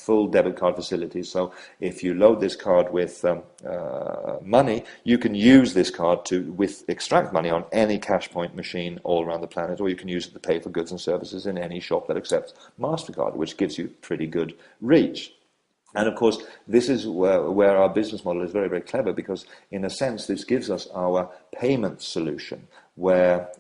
full debit card facilities. So if you load this card with money, you can use this card to extract money on any cash point machine all around the planet, or you can use it to pay for goods and services in any shop that accepts MasterCard, which gives you pretty good reach. And of course, this is where our business model is very, very clever, because in a sense, this gives us our payment solution, where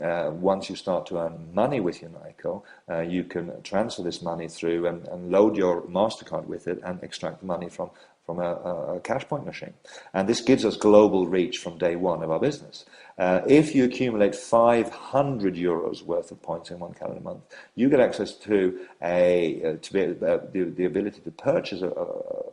once you start to earn money with Unaico, you can transfer this money through and load your MasterCard with it and extract the money from a cash point machine. And this gives us global reach from day one of our business. If you accumulate 500 euros worth of points in one calendar month, you get access to the ability to purchase a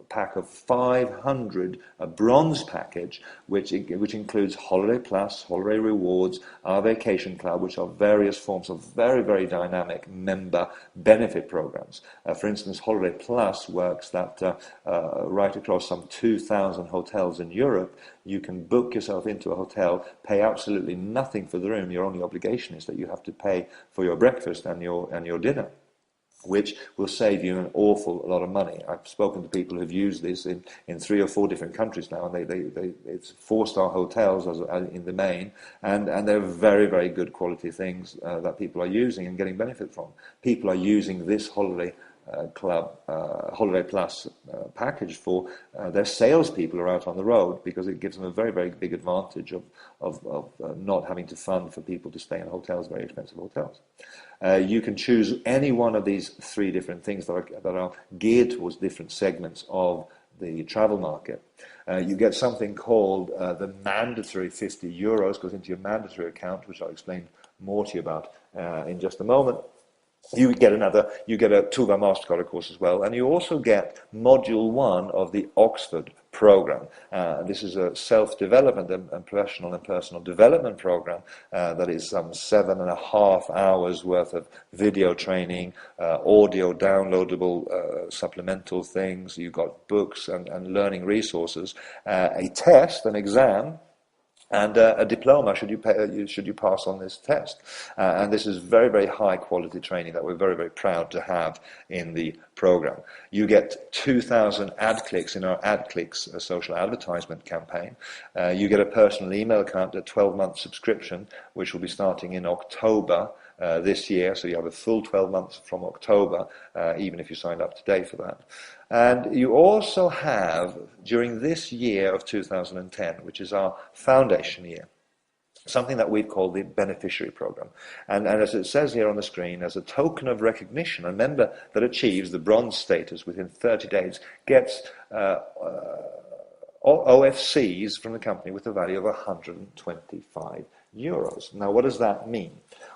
pack of 500, a bronze package, which includes Holiday Plus, Holiday Rewards, our Vacation Club, which are various forms of very, very dynamic member benefit programs. For instance, Holiday Plus works that right across some 2,000 hotels in Europe, you can book yourself into a hotel, pay absolutely nothing for the room. Your only obligation is that you have to pay for your breakfast and your dinner, which will save you an awful lot of money. I've spoken to people who've used this in 3 or 4 different countries now, and it's 4-star hotels in the main, and they're very, very good quality things that people are using and getting benefit from. People are using this Holiday Plus package for their salespeople who are out on the road, because it gives them a very, very big advantage of not having to fund for people to stay in hotels, very expensive hotels. You can choose any one of these 3 different things that are geared towards different segments of the travel market. You get something called the mandatory 50 euros, goes into your mandatory account, which I'll explain more to you about in just a moment. You get 2 of our MasterCard, of course, as well, and you also get Module 1 of the Oxford program. This is a self-development and professional and personal development program that is some 7.5 hours worth of video training, audio downloadable supplemental things. You've got books and learning resources, a test, an exam, and a diploma should you pass on this test. And this is very, very high quality training that we're very, very proud to have in the program. You get 2,000 ad clicks in our ad clicks social advertisement campaign. You get a personal email account, a 12-month subscription, which will be starting in October this year, so you have a full 12 months from October, even if you signed up today for that. And you also have, during this year of 2010, which is our foundation year, something that we've called the beneficiary program. And as it says here on the screen, as a token of recognition, a member that achieves the bronze status within 30 days gets OFCs from the company with a value of 125 euros. Now, what does that mean?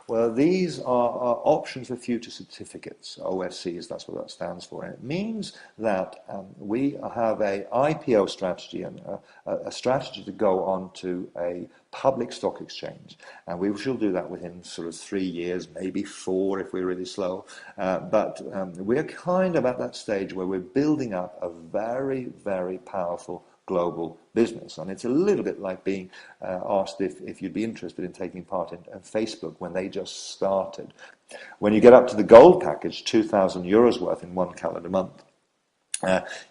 Well, these are options for future certificates, OFCs, that's what that stands for. And it means that we have a IPO strategy and a strategy to go on to a public stock exchange. And we shall do that within sort of 3 years, maybe 4 if we're really slow. But we're kind of at that stage where we're building up a very, very powerful global business. And it's a little bit like being asked if you'd be interested in taking part in Facebook when they just started. When you get up to the gold package, 2,000 euros worth in one calendar month,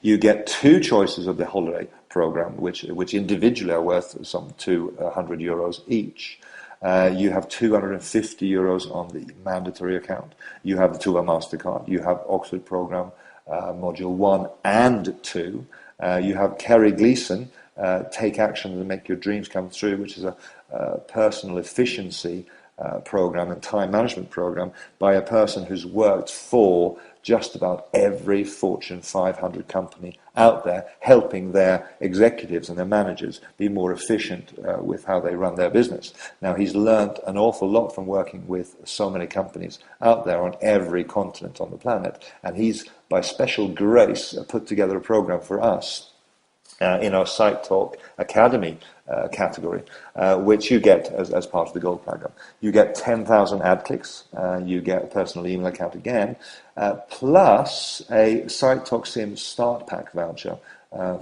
you get 2 choices of the holiday program, which individually are worth some 200 euros each. You have 250 euros on the mandatory account. You have the 2 MasterCard. You have Oxford program, module 1 and 2. You have Kerry Gleason, Take Action to Make Your Dreams Come True, which is a personal efficiency program and time management program by a person who's worked for just about every Fortune 500 company out there, helping their executives and their managers be more efficient with how they run their business. Now, he's learned an awful lot from working with so many companies out there on every continent on the planet, and he's, by special grace, put together a program for us in our SiteTalk Academy category, which you get as part of the gold program. You get 10,000 ad clicks, you get a personal email account again, plus a SiteTalk Sim Start Pack voucher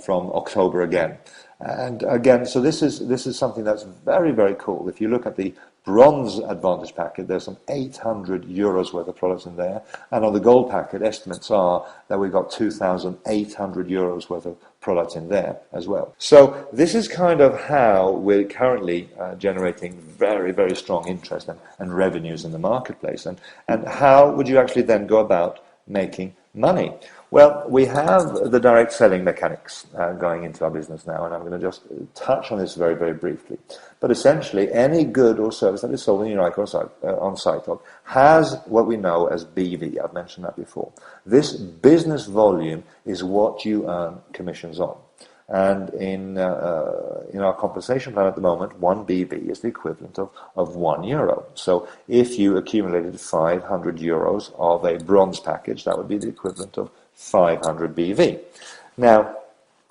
from October again. And again, so this is something that's very, very cool. If you look at the bronze advantage packet, there's some 800 euros worth of products in there. And on the gold packet, estimates are that we've got 2,800 euros worth of products in there as well. So this is kind of how we're currently generating very, very strong interest and revenues in the marketplace. And how would you actually then go about making money? Well, we have the direct selling mechanics going into our business now, and I'm going to just touch on this very, very briefly. But essentially, any good or service that is sold in Unaico on SiteTalk has what we know as BV. I've mentioned that before. This business volume is what you earn commissions on. And in our compensation plan at the moment, 1 BV is the equivalent of €1. So if you accumulated 500 euros of a bronze package, that would be the equivalent of 500 BV. Now,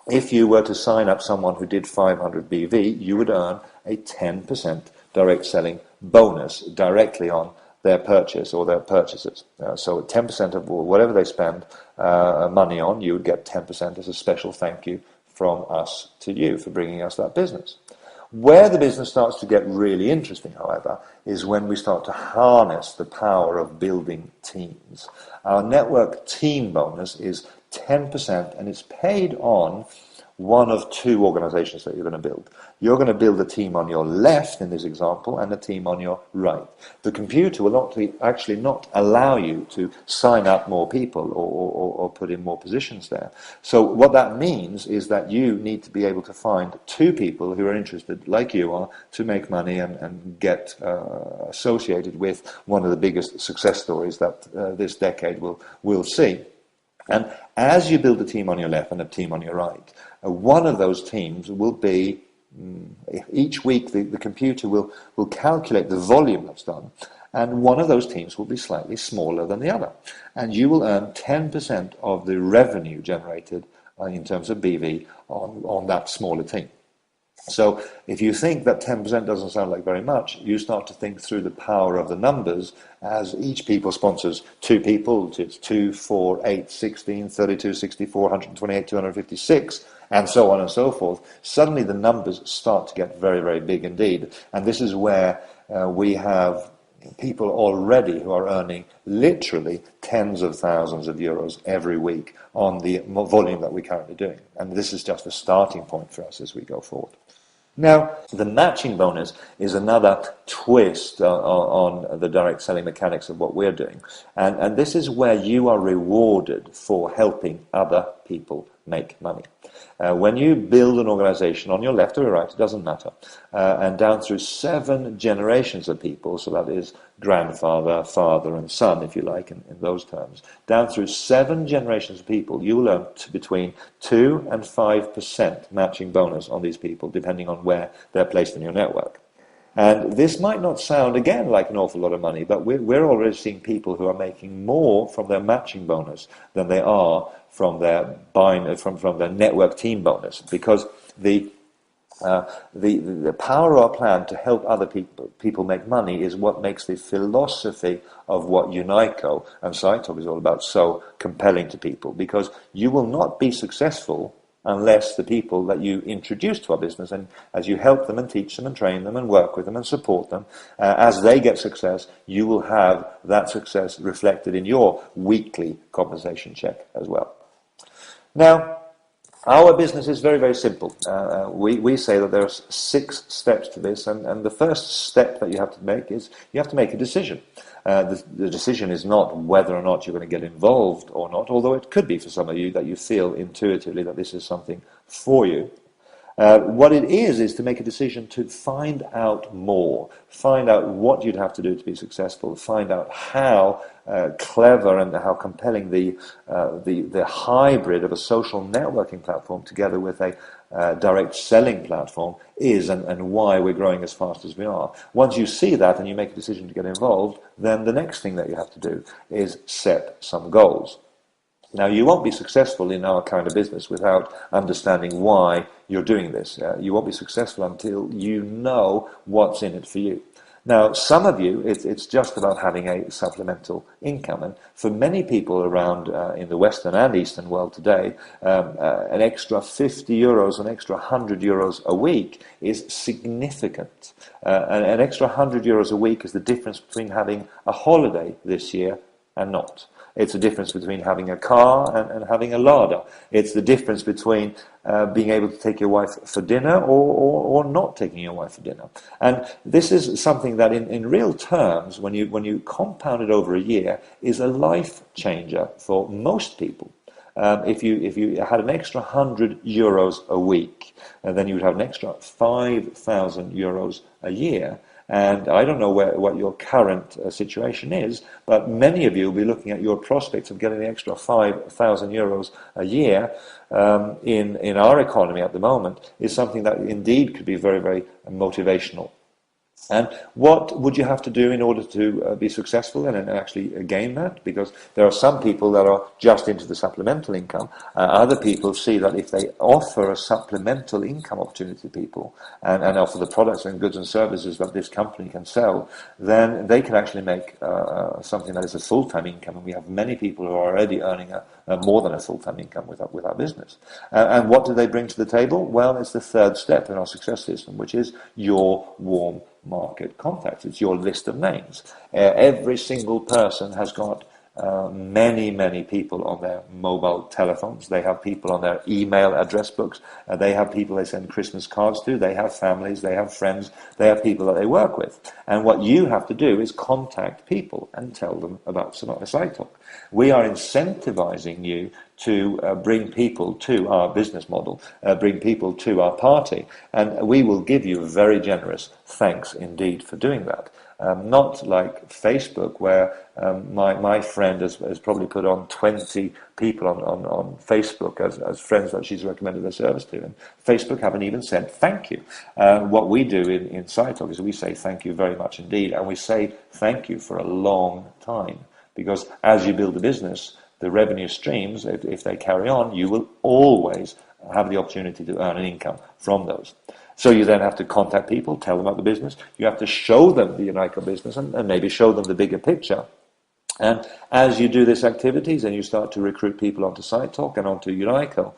if you were to sign up someone who did 500 BV, you would earn a 10% direct selling bonus directly on their purchase or their purchases. So 10% of whatever they spend money on, you would get 10% as a special thank you from us to you for bringing us that business. Where the business starts to get really interesting, however, is when we start to harness the power of building teams. Our network team bonus is 10%, and it's paid on one of two organizations that you're going to build. You're going to build a team on your left in this example and a team on your right. The computer will actually not allow you to sign up more people or put in more positions there. So what that means is that you need to be able to find two people who are interested, like you are, to make money and get associated with one of the biggest success stories that this decade will see. And as you build a team on your left and a team on your right, one of those teams will be, each week the computer will calculate the volume that's done, and one of those teams will be slightly smaller than the other. And you will earn 10% of the revenue generated in terms of BV on that smaller team. So if you think that 10% doesn't sound like very much, you start to think through the power of the numbers as each people sponsors two people. It's 2, 4, 8, 16, 32, 64, 128, 256, and so on and so forth. Suddenly the numbers start to get very, very big indeed. And this is where we have people already who are earning literally tens of thousands of euros every week on the volume that we're currently doing. And this is just a starting point for us as we go forward. Now, the matching bonus is another twist on the direct selling mechanics of what we're doing. And this is where you are rewarded for helping other people make money. When you build an organization on your left or your right, it doesn't matter, and down through 7 generations of people, so that is grandfather, father and son, if you like, in those terms, down through 7 generations of people, you will earn between 2 and 5% matching bonus on these people, depending on where they're placed in your network. And this might not sound, again, like an awful lot of money, but we're already seeing people who are making more from their matching bonus than they are from their from their network team bonus, because the power of our plan to help other people make money is what makes the philosophy of what Unaico and SiteTalk is all about so compelling to people, because you will not be successful unless the people that you introduce to our business, and as you help them and teach them and train them and work with them and support them, as they get success, you will have that success reflected in your weekly compensation check as well. Now, our business is very, very simple. We say that there's 6 steps to this, and the first step that you have to make is you have to make a decision. The decision is not whether or not you're going to get involved or not, although it could be for some of you that you feel intuitively that this is something for you. What it is to make a decision to find out more, find out what you'd have to do to be successful, find out how clever and how compelling the hybrid of a social networking platform together with a direct selling platform is, and why we're growing as fast as we are. Once you see that and you make a decision to get involved, then the next thing that you have to do is set some goals. Now, you won't be successful in our kind of business without understanding why you're doing this. You won't be successful until you know what's in it for you. Now, some of you, it's just about having a supplemental income. And for many people around in the Western and Eastern world today, an extra 50 euros, an extra 100 euros a week is significant. An extra 100 euros a week is the difference between having a holiday this year and not. It's the difference between having a car and having a larder. It's the difference between being able to take your wife for dinner or not taking your wife for dinner. And this is something that in real terms, when you compound it over a year, is a life changer for most people. If you had an extra 100 euros a week, then you would have an extra 5,000 euros a year. And I don't know what your current situation is, but many of you will be looking at your prospects of getting the extra 5,000 euros a year in our economy at the moment is something that indeed could be very, very motivational. And what would you have to do in order to be successful and actually gain that? Because there are some people that are just into the supplemental income. Other people see that if they offer a supplemental income opportunity to people and offer the products and goods and services that this company can sell, then they can actually make something that is a full-time income. And we have many people who are already earning more than a full-time income with our business. And what do they bring to the table? Well, it's the third step in our success system, which is your warm market contacts. It's your list of names. Every single person has got many people on their mobile telephones. They have people on their email address books. They have people they send Christmas cards to. They have families. They have friends. They have people that they work with. And what you have to do is contact people and tell them about SiteTalk. We are incentivizing you to bring people to our business model, bring people to our party, and we will give you a very generous thanks indeed for doing that. Not like Facebook, where my friend has probably put on 20 people on Facebook as friends that she's recommended their service to, and Facebook haven't even said thank you. What we do in SiteTalk is we say thank you very much indeed, and we say thank you for a long time, because as you build a business, the revenue streams, if they carry on, you will always have the opportunity to earn an income from those. So you then have to contact people, tell them about the business. You have to show them the Unaico business and maybe show them the bigger picture. And as you do these activities and you start to recruit people onto SiteTalk and onto Unaico,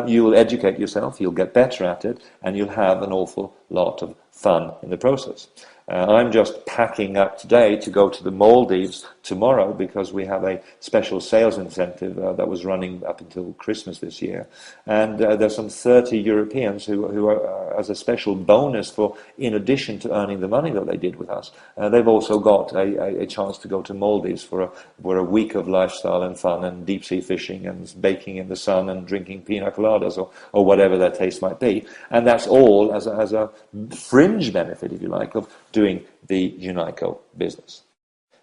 you will educate yourself, you'll get better at it, and you'll have an awful lot of fun in the process. I'm just packing up today to go to the Maldives tomorrow because we have a special sales incentive that was running up until Christmas this year. And there's some 30 Europeans who are, as a special bonus for, in addition to earning the money that they did with us, they've also got a chance to go to Maldives for a week of lifestyle and fun and deep sea fishing and baking in the sun and drinking pina coladas or whatever their taste might be. And that's all as a fringe benefit, if you like, of doing the Unaico business.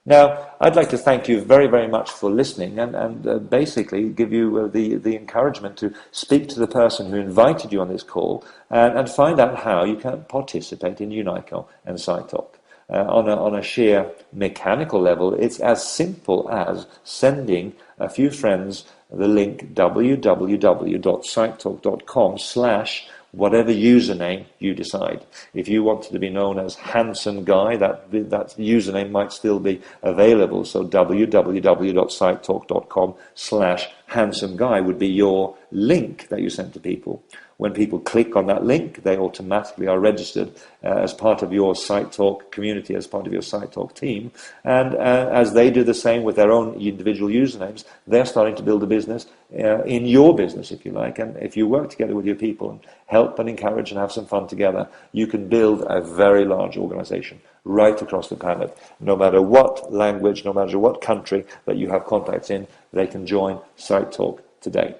Now, I'd like to thank you very, very much for listening and basically give you the encouragement to speak to the person who invited you on this call and find out how you can participate in Unaico and SiteTalk. On a sheer mechanical level, it's as simple as sending a few friends the link www.sitetalk.com/ whatever username you decide. If you wanted to be known as Handsome Guy, that username might still be available. So www.sitetalk.com/Handsome Guy would be your link that you send to people. When people click on that link, they automatically are registered as part of your SiteTalk community, as part of your SiteTalk team. And as they do the same with their own individual usernames, they're starting to build a business in your business, if you like. And if you work together with your people and help and encourage and have some fun together, you can build a very large organization right across the planet. No matter what language, no matter what country that you have contacts in, they can join SiteTalk today.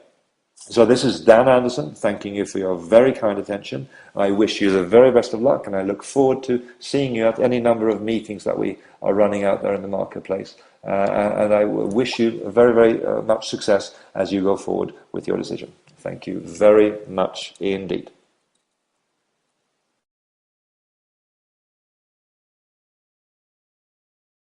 So this is Dan Anderson, thanking you for your very kind attention. I wish you the very best of luck, and I look forward to seeing you at any number of meetings that we are running out there in the marketplace. And I wish you very, very much success as you go forward with your decision. Thank you very much indeed.